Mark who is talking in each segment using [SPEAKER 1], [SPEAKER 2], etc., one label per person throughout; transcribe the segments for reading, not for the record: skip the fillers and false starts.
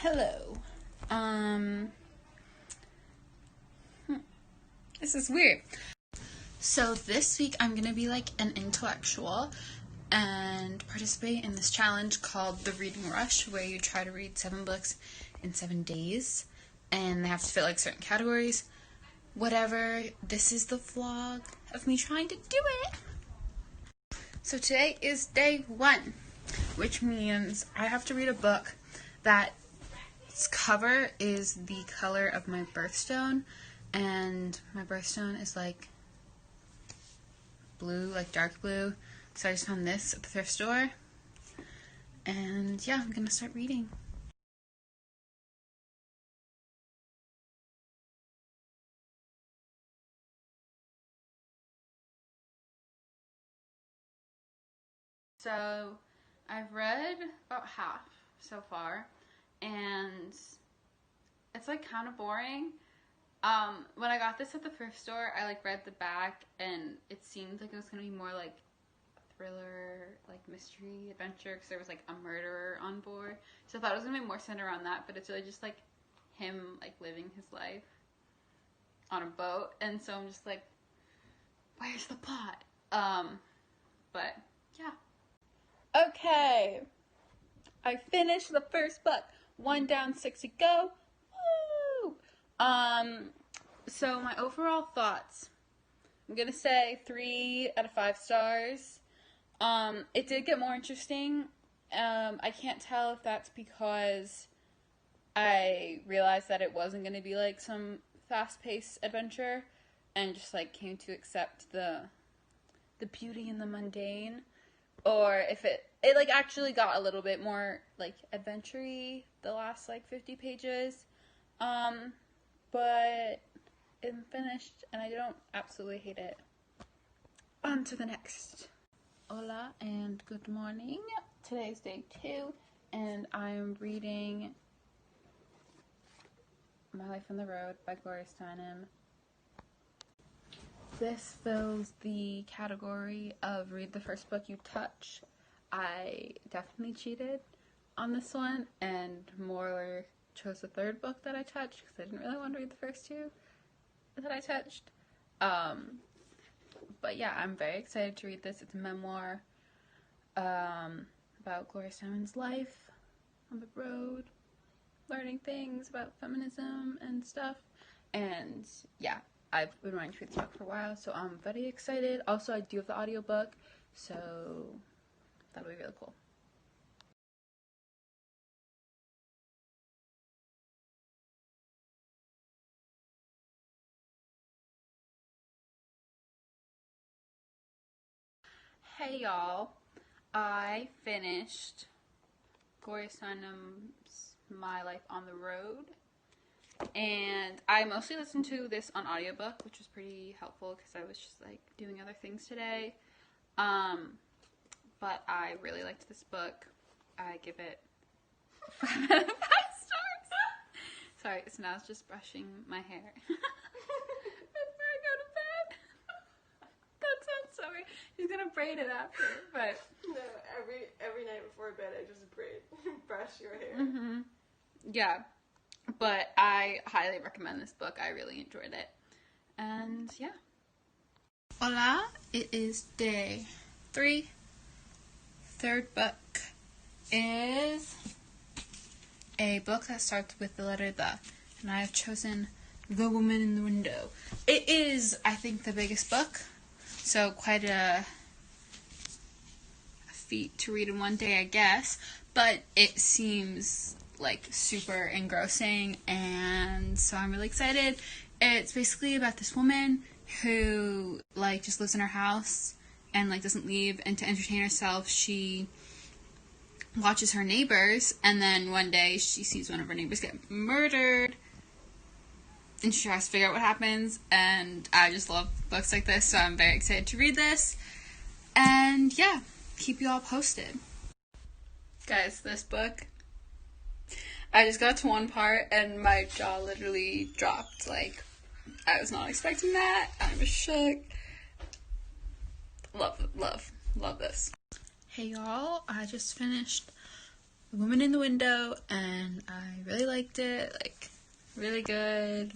[SPEAKER 1] Hello. This is weird. So this week I'm gonna be like an intellectual and participate in this challenge called the Reading Rush, where you try to read 7 books in 7 days, and they have to fit like certain categories. Whatever. This is the vlog of me trying to do it. So today is day 1, which means I have to read a book that its cover is the color of my birthstone, and my birthstone is like blue, like dark blue. So I just found this at the thrift store, and yeah, I'm gonna start reading. So I've read about half so far, and it's like kind of boring. When I got this at the thrift store, I like read the back, and it seemed like it was gonna be more like thriller, like mystery adventure, because there was like a murderer on board. So I thought it was gonna be more centered around that, but it's really just like him like living his life on a boat, and so I'm just like, where's the plot? But yeah. Okay, I finished the first book. 1 down, 6 to go. Woo! So my overall thoughts, I'm gonna say 3 out of 5 stars. It did get more interesting. I can't tell if that's because I realized that it wasn't gonna be like some fast-paced adventure and just like came to accept the beauty in the mundane, or if it like actually got a little bit more like adventure-y the last like 50 pages. But it's finished and I don't absolutely hate it. On to the next. Hola and good morning. Today's day 2 and I'm reading My Life on the Road by Gloria Steinem. This fills the category of read the first book you touch. I definitely cheated on this one and more chose the 3rd book that I touched because I didn't really want to read the first 2 that I touched. But yeah, I'm very excited to read this. It's a memoir about Gloria Steinem's life on the road, learning things about feminism and stuff. And yeah, I've been wanting to read this book for a while, so I'm very excited. Also, I do have the audiobook, so that'll be really cool. Hey y'all, I finished Gloria Steinem's My Life on the Road, and I mostly listened to this on audiobook, which was pretty helpful because I was just like doing other things today. But I really liked this book. I give it 5 out of 5 stars. Sorry, so now I was just brushing my hair before I go to bed. That sounds so weird. He's gonna braid it after, but
[SPEAKER 2] no, every night before bed I just brush your hair.
[SPEAKER 1] Yeah, but I highly recommend this book. I really enjoyed it, and yeah. Hola, it is day 3. 3rd book is a book that starts with the letter The, and I have chosen The Woman in the Window. It is, I think, the biggest book, so quite a feat to read in one day, I guess, but it seems like super engrossing, and so I'm really excited. It's basically about this woman who like just lives in her house and like doesn't leave, and to entertain herself she watches her neighbors, and then one day she sees one of her neighbors get murdered and she tries to figure out what happens, and I just love books like this, so I'm very excited to read this, and yeah, keep you all posted. Guys, this book, I just got to one part and my jaw literally dropped. Like, I was not expecting that. I was shook. Love this. Hey y'all, I just finished The Woman in the Window and I really liked it, like, really good.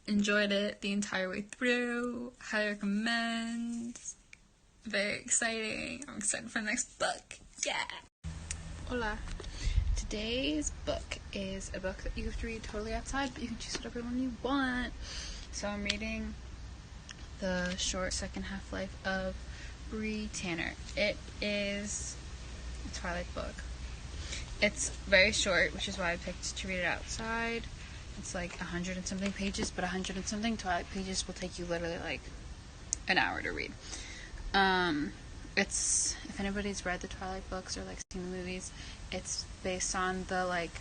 [SPEAKER 1] Enjoyed it the entire way through. Highly recommend. Very exciting. I'm excited for the next book. Yeah! Hola. Today's book is a book that you have to read totally outside, but you can choose whatever one you want. So I'm reading the short second half-life of Bree Tanner. It is a Twilight book. It's very short, which is why I picked to read it outside. It's like 100 and something pages, but 100 and something Twilight pages will take you literally like an hour to read. It's, if anybody's read the Twilight books or like seen the movies, it's based on the like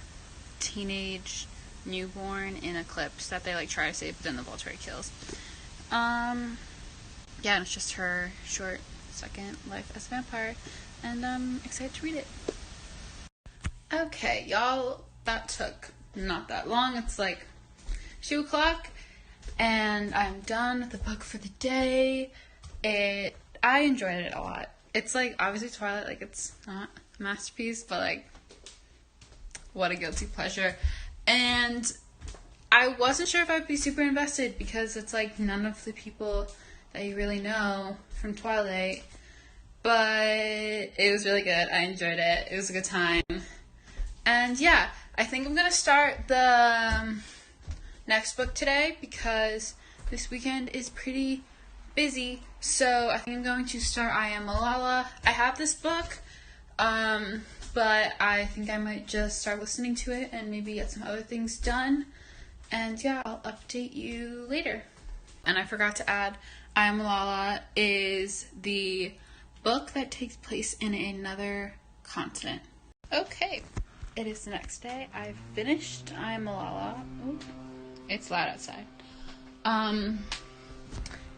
[SPEAKER 1] teenage newborn in Eclipse that they like try to save, but then the Volturi kills. Yeah, and it's just her short second life as a vampire, and I'm excited to read it. Okay, y'all, that took not that long. It's like 2 o'clock, and I'm done with the book for the day. I enjoyed it a lot. It's like, obviously Twilight, like, it's not a masterpiece, but like, what a guilty pleasure. And I wasn't sure if I'd be super invested, because it's like none of the people that you really know from Twilight, but it was really good. I enjoyed it. It was a good time. And yeah, I think I'm gonna start the next book today, because this weekend is pretty busy. So I think I'm going to start I Am Malala. I have this book, but I think I might just start listening to it and maybe get some other things done. And yeah, I'll update you later. And I forgot to add, I Am Malala is the book that takes place in another continent. Okay, it is the next day. I've finished I Am Malala. Ooh, it's loud outside.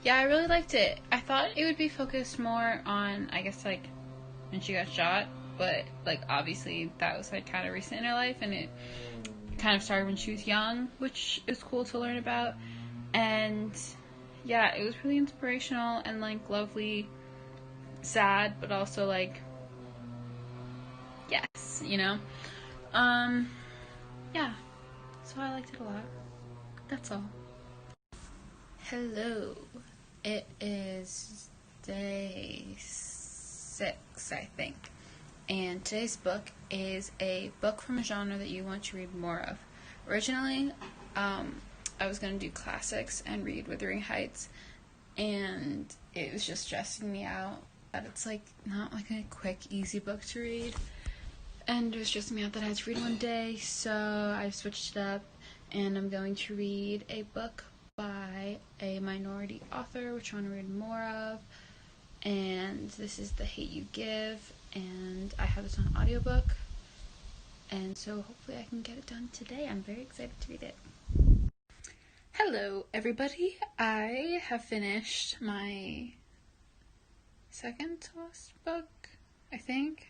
[SPEAKER 1] Yeah, I really liked it. I thought it would be focused more on, I guess, like, when she got shot, but, like, obviously that was, like, kind of recent in her life, and it kind of started when she was young, which is cool to learn about. And yeah, it was really inspirational and like lovely, sad, but also like, yes, you know. Yeah, so I liked it a lot. That's all. Hello, it is day 6, I think, and today's book is a book from a genre that you want to read more of. Originally, I was going to do classics and read Wuthering Heights, and it was just stressing me out that it's like not like a quick, easy book to read, and it was stressing me out that I had to read one day, so I switched it up, and I'm going to read a book by a minority author, which I want to read more of, and this is The Hate You Give, and I have this on audiobook, and so hopefully I can get it done today. I'm very excited to read it. Hello, everybody. I have finished my second to last book, I think.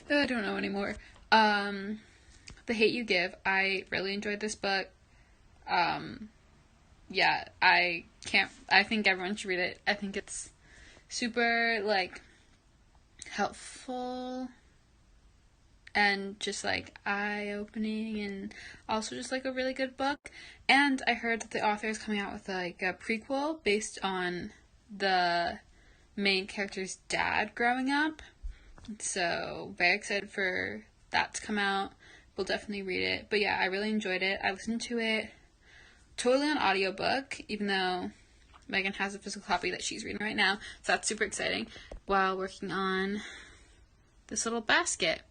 [SPEAKER 1] I don't know anymore. The Hate You Give. I really enjoyed this book. Yeah, I think everyone should read it. I think it's super, like, helpful and just, like, eye-opening, and also just, like, a really good book. And I heard that the author is coming out with, like, a prequel based on the main character's dad growing up. So, very excited for that to come out. We'll definitely read it. But yeah, I really enjoyed it. I listened to it totally on audiobook, even though Megan has a physical copy that she's reading right now. So that's super exciting, while working on this little basket.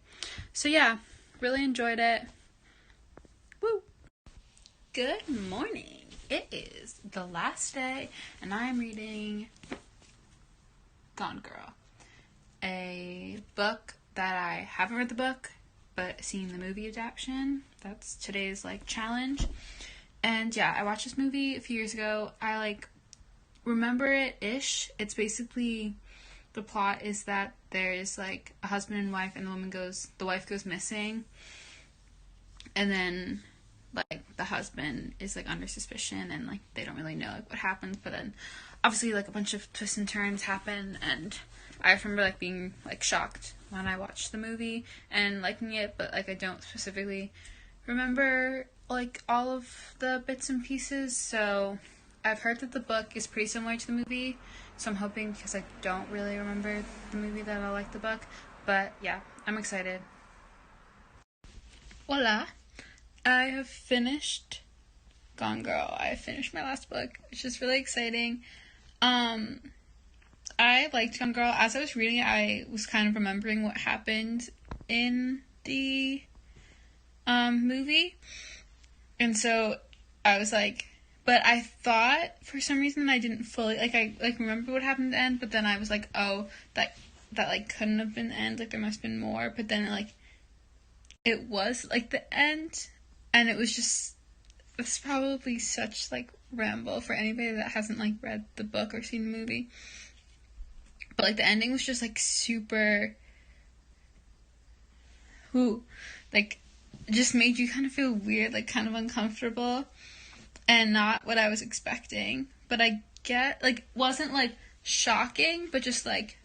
[SPEAKER 1] So yeah, really enjoyed it. Woo! Good morning. It is the last day, and I am reading Gone Girl, a book that I haven't read the book, but seen the movie adaptation. That's today's, like, challenge. And yeah, I watched this movie a few years ago. I, like, remember it-ish. It's basically, the plot is that there's, like, a husband and wife, and the wife goes missing. And then like the husband is like under suspicion and like they don't really know like what happens, but then obviously like a bunch of twists and turns happen, and I remember like being like shocked when I watched the movie and liking it, but like I don't specifically remember like all of the bits and pieces. So I've heard that the book is pretty similar to the movie, so I'm hoping, because I don't really remember the movie, that I'll like the book. But yeah, I'm excited. Voila! I have finished Gone Girl. I finished my last book, which is really exciting. I liked Gone Girl. As I was reading it, I was kind of remembering what happened in the movie. And so I was like, but I thought for some reason I didn't fully, like, I like remember what happened at the end, but then I was like, oh, that like couldn't have been the end, like there must have been more. But then like it was like the end, and it was just, it's probably such like ramble for anybody that hasn't like read the book or seen the movie. But like the ending was just like super, like just made you kind of feel weird, like kind of uncomfortable, and not what I was expecting. But I get, like, wasn't like shocking, but just like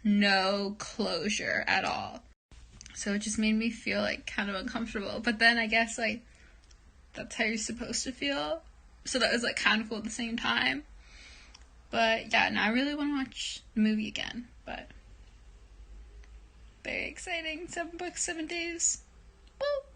[SPEAKER 1] no closure at all. So it just made me feel like kind of uncomfortable. But then I guess like that's how you're supposed to feel. So that was like kind of cool at the same time. But yeah, now I really want to watch the movie again. But very exciting. 7 books, 7 days. Woo!